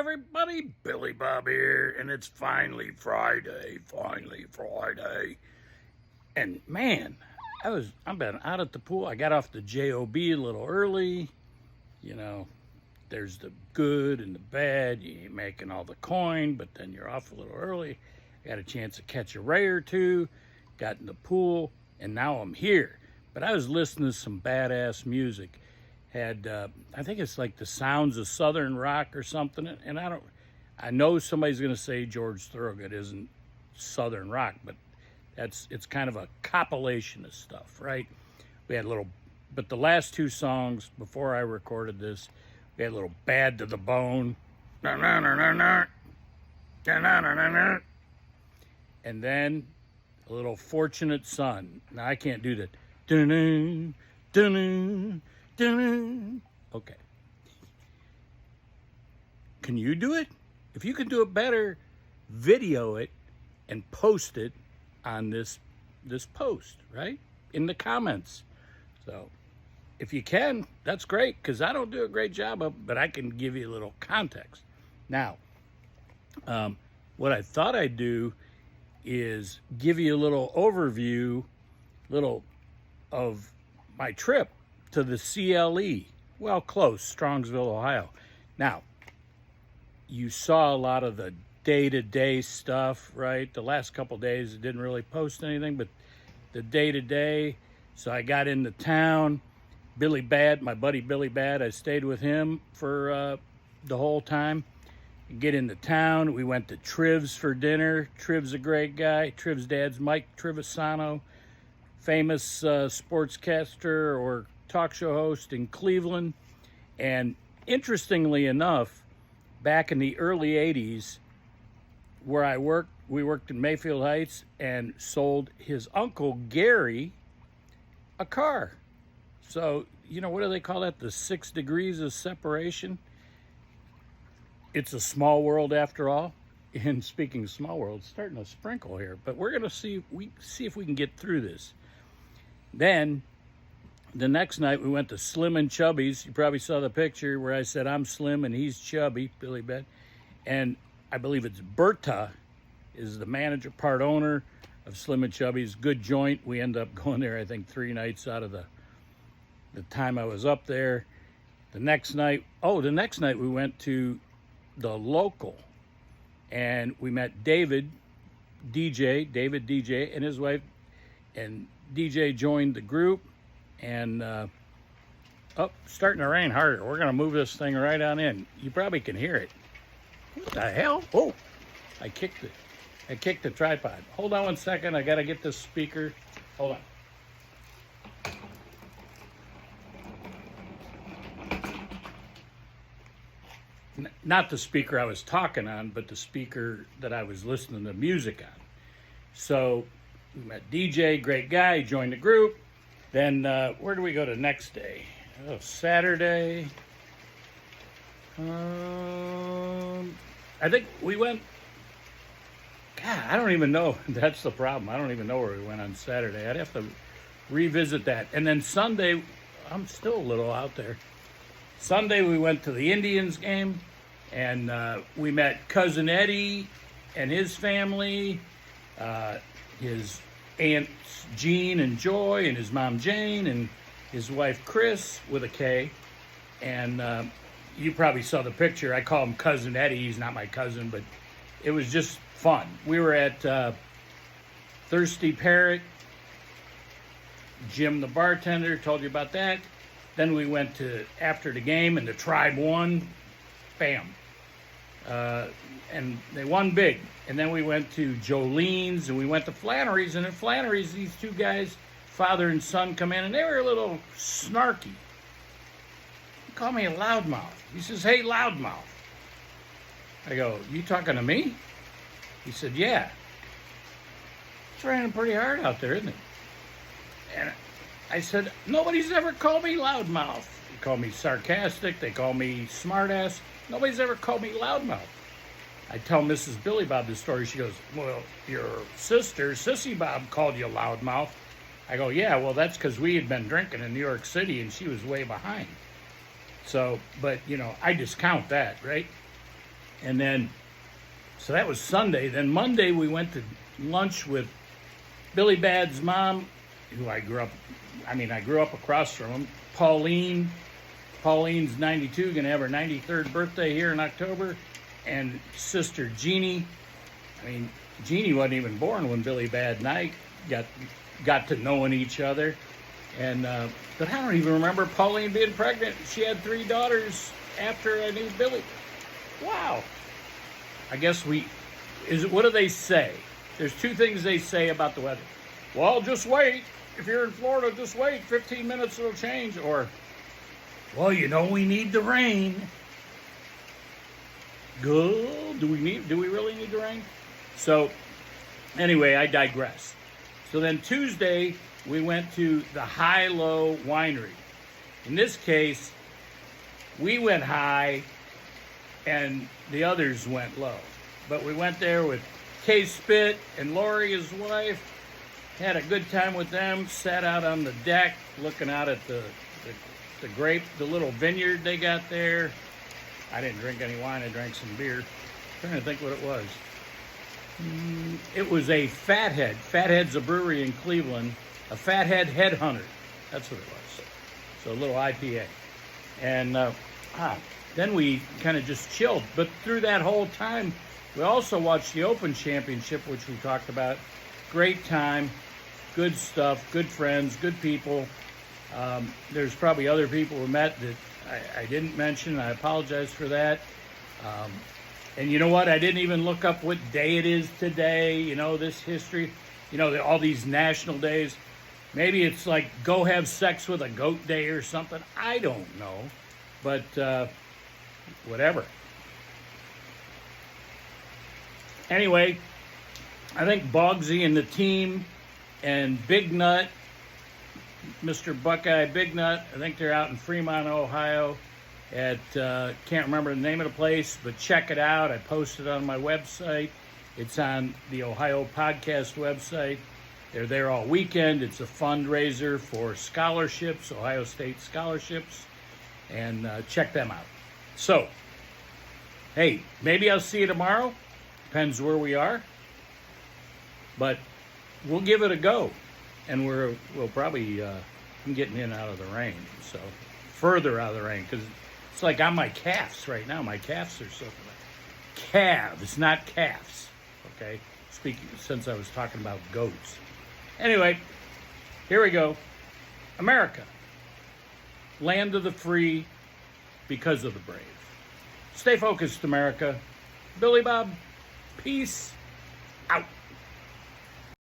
everybody, Billy Bob here, and it's finally Friday, And man, I've been out at the pool. I got off the JOB a little early. You know, there's the good and the bad. You ain't making all the coin, but then you're off a little early. Got a chance to catch a ray or two, got in the pool, and now I'm here. But I was listening to some badass music. Had I think it's like the sounds of Southern rock or something, and I know somebody's going to say George Thorogood isn't Southern rock, but it's kind of a compilation of stuff, right? We had but the last two songs before I recorded this, we had a little Bad to the Bone, and then a little Fortunate Son. Now I can't do that. Okay. Can you do it? If you can do it better, video it and post it on this post, right? In the comments. So if you can, that's great, because I don't do a great job of it, but I can give you a little context. Now, what I thought I'd do is give you a little overview, of my trip to the CLE, well, close, Strongsville, Ohio. Now, you saw a lot of the day-to-day stuff, right? The last couple days, it didn't really post anything, but the day-to-day. So I got into town. Billy Bad, my buddy Billy Bad, I stayed with him for the whole time. Get into town. We went to Triv's for dinner. Triv's a great guy. Triv's dad's Mike Trivisano, famous sportscaster or talk show host in Cleveland. And interestingly enough, back in the early 80s, where we worked in Mayfield Heights, and sold his uncle Gary a car. So, what do they call that? The 6 degrees of separation? It's a small world after all. And speaking of small world, it's starting to sprinkle here, but we're going to see if we can get through this. Then the next night we went to Slim and Chubby's. You probably saw the picture where I said I'm slim and he's chubby, Billy Bed. And I believe it's Berta is the manager, part owner of Slim and Chubby's. Good joint. We ended up going there, I think, 3 nights out of the time I was up there. The next night we went to the local, and we met David DJ, and his wife, and DJ joined the group, and starting to rain harder. We're gonna move this thing right on in. You probably can hear it. What the hell? Oh, I kicked the tripod. Hold on one second. I gotta get this speaker. Hold on. Not the speaker I was talking on, but the speaker that I was listening to music on. So we met DJ, great guy, he joined the group. Then where do we go to next day? Oh, Saturday. I think we went, God, I don't even know. That's the problem. I don't even know where we went on Saturday. I'd have to revisit that. And then Sunday, I'm still a little out there. Sunday we went to the Indians game, and we met Cousin Eddie and his family, his aunts Jean and Joy, and his mom Jane, and his wife Chris with a K. And you probably saw the picture. I call him Cousin Eddie. He's not my cousin, but it was just fun. We were at Thirsty Parrot. Jim the bartender, told you about that. Then we went to, after the game, and the Tribe won. Bam. And they won big. And then we went to Jolene's, and we went to Flannery's. And at Flannery's, these two guys, father and son, come in, and they were a little snarky. He called me a loudmouth. He says, "Hey, loudmouth." I go, "You talking to me?" He said, "Yeah. It's raining pretty hard out there, isn't it?" And I said, "Nobody's ever called me loudmouth. They call me sarcastic. They call me smartass. Nobody's ever called me loudmouth." I tell Mrs. Billy Bob the story. She goes, "Well, your sister, Sissy Bob, called you loudmouth." I go, "Yeah, well, that's because we had been drinking in New York City and she was way behind." So, but, I discount that, right? And then, so that was Sunday. Then Monday we went to lunch with Billy Bad's mom, who I grew up across from him. Pauline's 92, going to have her 93rd birthday here in October. And sister Jeannie. Jeannie wasn't even born when Billy Bad and I got to knowing each other. And but I don't even remember Pauline being pregnant. She had 3 daughters after I knew Billy. Wow. I guess what do they say? There's 2 things they say about the weather. Well, just wait. If you're in Florida, just wait. 15 minutes it'll change. Or, well, we need the rain. Good. Do we really need the rain? So, anyway, I digress. So then Tuesday, we went to the High Low Winery. In this case, we went high and the others went low. But we went there with Kay Spit and Lori, his wife. Had a good time with them. Sat out on the deck looking out at the little vineyard they got there. I didn't drink any wine. I drank some beer. I'm trying to think what it was. It was a Fathead. Fathead's a brewery in Cleveland. A Fathead Headhunter. That's what it was. So a little IPA. And then we kind of just chilled. But through that whole time, we also watched the Open Championship, which we talked about. Great time. Good stuff. Good friends. Good people. There's probably other people we met that I didn't mention. I apologize for that. And you know what? I didn't even look up what day it is today. This history. All these national days. Maybe it's like go have sex with a goat day or something. I don't know. But whatever. Anyway, I think Boggsy and the team and Big Nut, Mr. Buckeye Big Nut, I think they're out in Fremont, Ohio at, can't remember the name of the place, but check it out. I posted it on my website. It's on the Ohio Podcast website. They're there all weekend. It's a fundraiser for scholarships, Ohio State scholarships, and check them out. So, hey, maybe I'll see you tomorrow. Depends where we are. But we'll give it a go. And we'll probably, I'm getting in out of the rain. So, further out of the rain. Because it's like on my calves right now. My calves are soaking wet. Calves, not calves. Okay? Speaking, since I was talking about goats. Anyway, here we go. America. Land of the free because of the brave. Stay focused, America. Billy Bob, peace out.